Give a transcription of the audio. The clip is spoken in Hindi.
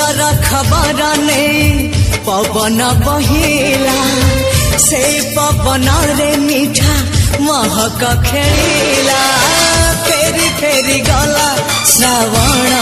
सुंदर खबर नहीं पवन बहिला से पवन रे मीठा महक खेला फेरी फेरी गला श्रावण